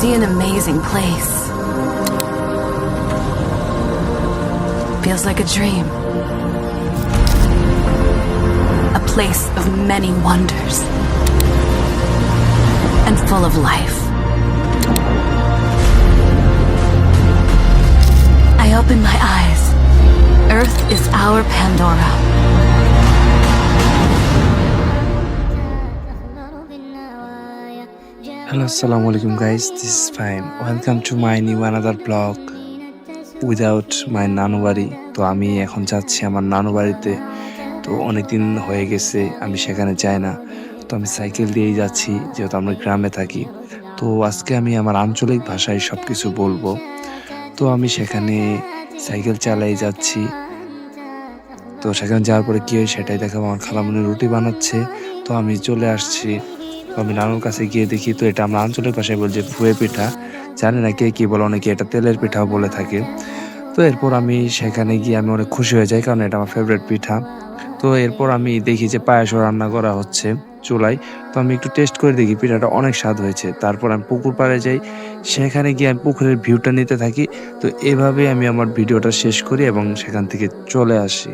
see an amazing place. Feels like a dream. A place of many wonders. And full of life. I open my eyes. Earth is our Pandora. Hello, assalamu alaikum guys, this is Fahim. Welcome to my new another vlog without my নানু বাড়ি। তো আমি এখন যাচ্ছি আমার নানু বাড়িতে। তো অনেকদিন হয়ে গেছে আমি সেখানে যাই না। তো আমি সাইকেল দিয়েই যাচ্ছি যেহেতু আমরা গ্রামে থাকি। তো আজকে আমি আমার আঞ্চলিক ভাষায় সবকিছু বলবো। তো আমি সেখানে সাইকেল চালিয়ে যাচ্ছি। তো সেখানে যাওয়ার পরে কি হয় সেটাই দেখাবো। আমার খালামণি রুটি বানাচ্ছে, তো আমি চলে আসছি। তো আমি নানুর কাছে গিয়ে দেখি, তো এটা আমরা আঞ্চলিক ভাষায় বলছি ফুয়ে পিঠা। জানি না কে কি বলে, অনেকে এটা তেলের পিঠাও বলে থাকে। তো এরপর আমি সেখানে গিয়ে আমি অনেক খুশি হয়ে যাই, কারণ এটা আমার ফেভারিট পিঠা। তো এরপর আমি দেখি যে পায়েসও রান্না করা হচ্ছে চুলায়। তো আমি একটু টেস্ট করে দেখি, পিঠাটা অনেক স্বাদ হয়েছে। তারপর আমি পুকুর পাড়ে যাই, সেখানে গিয়ে আমি পুকুরের ভিউটা নিতে থাকি। তো এভাবে আমি আমার ভিডিওটা শেষ করি এবং সেখান থেকে চলে আসি।